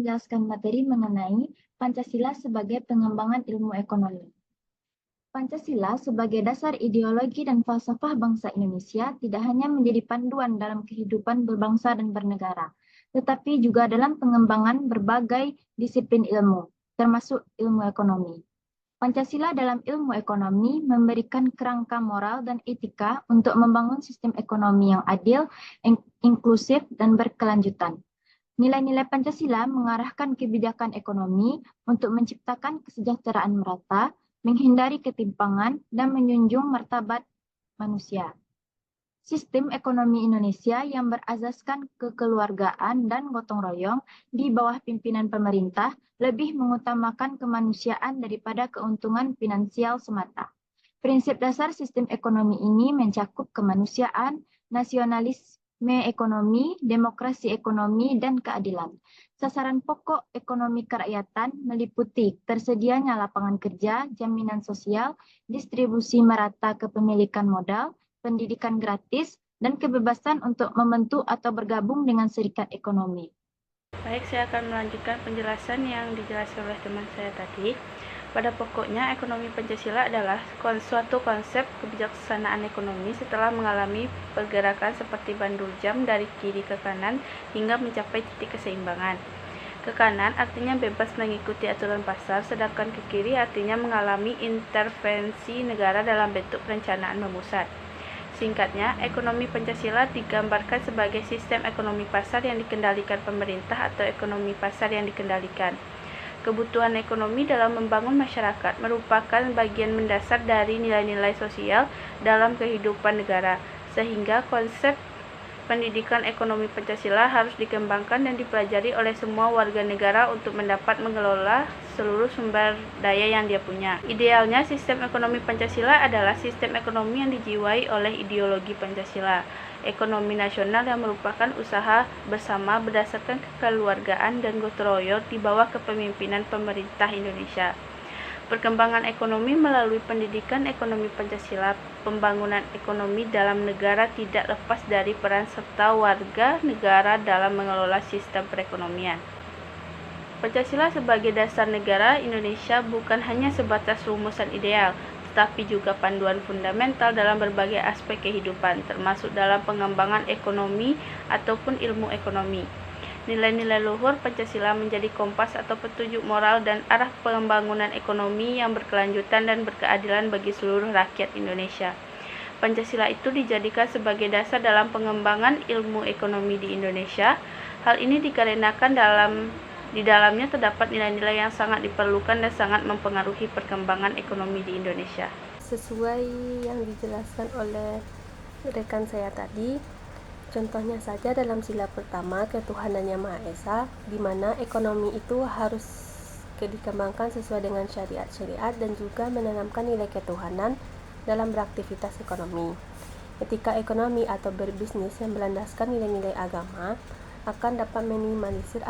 menjelaskan materi mengenai Pancasila sebagai pengembangan ilmu ekonomi. Pancasila sebagai dasar ideologi dan falsafah bangsa Indonesia tidak hanya menjadi panduan dalam kehidupan berbangsa dan bernegara, tetapi juga dalam pengembangan berbagai disiplin ilmu, termasuk ilmu ekonomi. Pancasila dalam ilmu ekonomi memberikan kerangka moral dan etika untuk membangun sistem ekonomi yang adil, inklusif, dan berkelanjutan. Nilai-nilai Pancasila mengarahkan kebijakan ekonomi untuk menciptakan kesejahteraan merata, menghindari ketimpangan, dan menjunjung martabat manusia. Sistem ekonomi Indonesia yang berazaskan kekeluargaan dan gotong royong di bawah pimpinan pemerintah lebih mengutamakan kemanusiaan daripada keuntungan finansial semata. Prinsip dasar sistem ekonomi ini mencakup kemanusiaan, nasionalisme ekonomi, demokrasi ekonomi, dan keadilan. Sasaran pokok ekonomi kerakyatan meliputi tersedianya lapangan kerja, jaminan sosial, distribusi merata kepemilikan modal, pendidikan gratis, dan kebebasan untuk membentuk atau bergabung dengan serikat ekonomi. Baik, saya akan melanjutkan penjelasan yang dijelaskan oleh teman saya tadi. Pada pokoknya, ekonomi Pancasila adalah suatu konsep kebijaksanaan ekonomi setelah mengalami pergerakan seperti bandul jam dari kiri ke kanan hingga mencapai titik keseimbangan. Ke kanan artinya bebas mengikuti aturan pasar, sedangkan ke kiri artinya mengalami intervensi negara dalam bentuk perencanaan memusat. Singkatnya, ekonomi Pancasila digambarkan sebagai sistem ekonomi pasar yang dikendalikan pemerintah atau ekonomi pasar yang dikendalikan. Kebutuhan ekonomi dalam membangun masyarakat merupakan bagian mendasar dari nilai-nilai sosial dalam kehidupan negara, sehingga konsep pendidikan ekonomi Pancasila harus dikembangkan dan dipelajari oleh semua warga negara untuk mendapat mengelola seluruh sumber daya yang dia punya. Idealnya, sistem ekonomi Pancasila adalah sistem ekonomi yang dijiwai oleh ideologi Pancasila, ekonomi nasional yang merupakan usaha bersama berdasarkan kekeluargaan dan gotong royong di bawah kepemimpinan pemerintah Indonesia. Perkembangan ekonomi melalui pendidikan ekonomi Pancasila. Pembangunan ekonomi dalam negara tidak lepas dari peran serta warga negara dalam mengelola sistem perekonomian. Pancasila sebagai dasar negara Indonesia bukan hanya sebatas rumusan ideal, tetapi juga panduan fundamental dalam berbagai aspek kehidupan, termasuk dalam pengembangan ekonomi ataupun ilmu ekonomi. Nilai-nilai luhur Pancasila menjadi kompas atau petunjuk moral dan arah pembangunan ekonomi yang berkelanjutan dan berkeadilan bagi seluruh rakyat Indonesia. Pancasila itu dijadikan sebagai dasar dalam pengembangan ilmu ekonomi di Indonesia. Hal ini dikarenakan di dalamnya terdapat nilai-nilai yang sangat diperlukan dan sangat mempengaruhi perkembangan ekonomi di Indonesia. Sesuai yang dijelaskan oleh rekan saya tadi, contohnya saja dalam sila pertama ketuhanan yang Maha Esa, di mana ekonomi itu harus dikembangkan sesuai dengan syariat-syariat dan juga menanamkan nilai ketuhanan dalam beraktivitas ekonomi. Etika ekonomi atau berbisnis yang berlandaskan nilai-nilai agama akan dapat minimalisir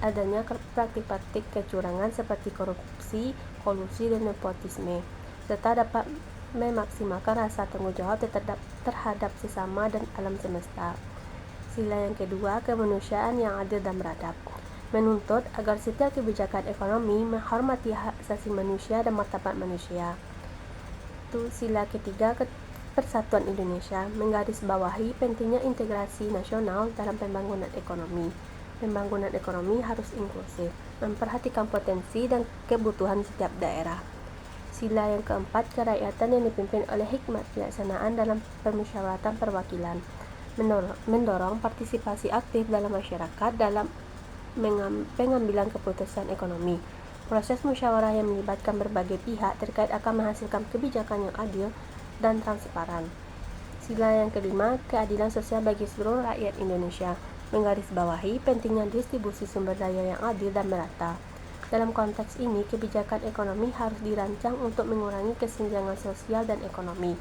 adanya praktik-praktik kecurangan seperti korupsi, kolusi, dan nepotisme, serta dapat memaksimalkan rasa tanggung jawab terhadap sesama dan alam semesta. Sila yang kedua, kemanusiaan yang adil dan beradab, menuntut agar setiap kebijakan ekonomi menghormati hak asasi manusia dan martabat manusia. Sila ketiga, persatuan Indonesia, menggarisbawahi pentingnya integrasi nasional dalam pembangunan ekonomi. Pembangunan ekonomi harus inklusif, memperhatikan potensi dan kebutuhan setiap daerah. Sila yang keempat, kerakyatan yang dipimpin oleh hikmat pelaksanaan dalam permusyawaratan perwakilan, mendorong partisipasi aktif dalam masyarakat dalam pengambilan keputusan ekonomi. Proses musyawarah yang melibatkan berbagai pihak terkait akan menghasilkan kebijakan yang adil dan transparan. Sila yang kelima, keadilan sosial bagi seluruh rakyat Indonesia, menggarisbawahi pentingnya distribusi sumber daya yang adil dan merata. Dalam konteks ini, kebijakan ekonomi harus dirancang untuk mengurangi kesenjangan sosial dan ekonomi,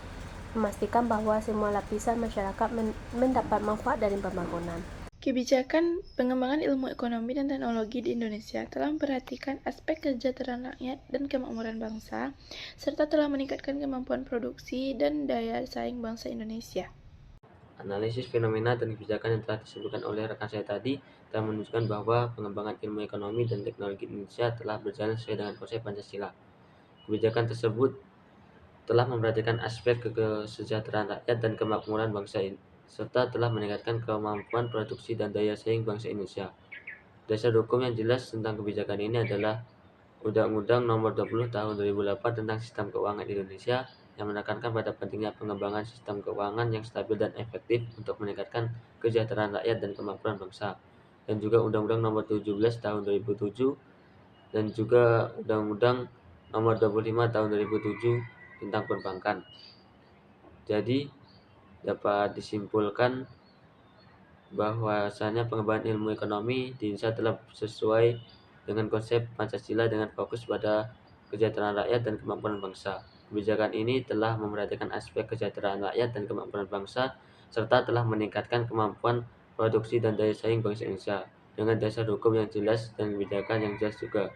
memastikan bahwa semua lapisan masyarakat mendapat manfaat dari pembangunan. Kebijakan pengembangan ilmu ekonomi dan teknologi di Indonesia telah memperhatikan aspek kesejahteraan rakyat dan kemakmuran bangsa, serta telah meningkatkan kemampuan produksi dan daya saing bangsa Indonesia. Analisis fenomena dan kebijakan yang telah disebutkan oleh rekan saya tadi telah menunjukkan bahwa pengembangan ilmu ekonomi dan teknologi Indonesia telah berjalan sesuai dengan konsep Pancasila. Kebijakan tersebut telah memperhatikan aspek kesejahteraan rakyat dan kemakmuran bangsa ini, serta telah meningkatkan kemampuan produksi dan daya saing bangsa Indonesia. Dasar hukum yang jelas tentang kebijakan ini adalah Undang-Undang Nomor 20 Tahun 2008 tentang Sistem Keuangan Indonesia yang menekankan pada pentingnya pengembangan sistem keuangan yang stabil dan efektif untuk meningkatkan kesejahteraan rakyat dan kemampuan bangsa. Dan juga Undang-Undang Nomor 17 Tahun 2007 dan juga Undang-Undang Nomor 25 Tahun 2007 tentang perbankan. Jadi dapat disimpulkan bahwasanya pengembangan ilmu ekonomi di Indonesia telah sesuai dengan konsep Pancasila dengan fokus pada kesejahteraan rakyat dan kemampuan bangsa. Kebijakan ini telah memperhatikan aspek kesejahteraan rakyat dan kemampuan bangsa serta telah meningkatkan kemampuan produksi dan daya saing bangsa Indonesia dengan dasar hukum yang jelas dan kebijakan yang jelas juga.